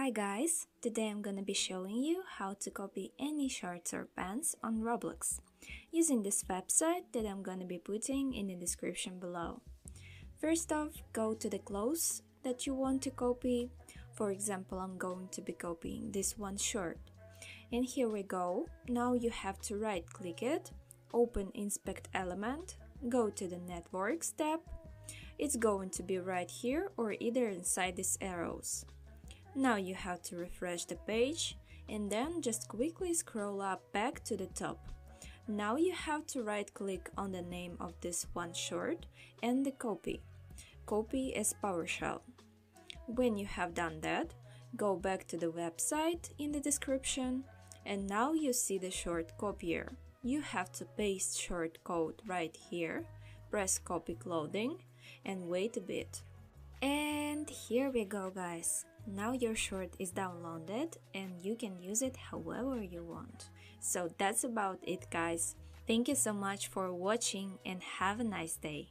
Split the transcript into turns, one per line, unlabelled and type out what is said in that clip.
Hi guys, today I'm gonna be showing you how to copy any shorts or pants on Roblox using this website that I'm gonna be putting in the description below. First off, go to the clothes that you want to copy. For example, I'm going to be copying this one short. And here we go. Now you have to right click it, open inspect element, go to the networks tab. It's going to be right here or either inside these arrows. Now you have to refresh the page and then just quickly scroll up back to the top. Now you have to right click on the name of this one short and the copy. Copy as PowerShell. When you have done that, go back to the website in the description and now you see the short copier. You have to paste short code right here, press copy clothing and wait a bit. And here we go guys. Now your short is downloaded and you can use it however you want. So that's about it guys. Thank you so much for watching and have a nice day.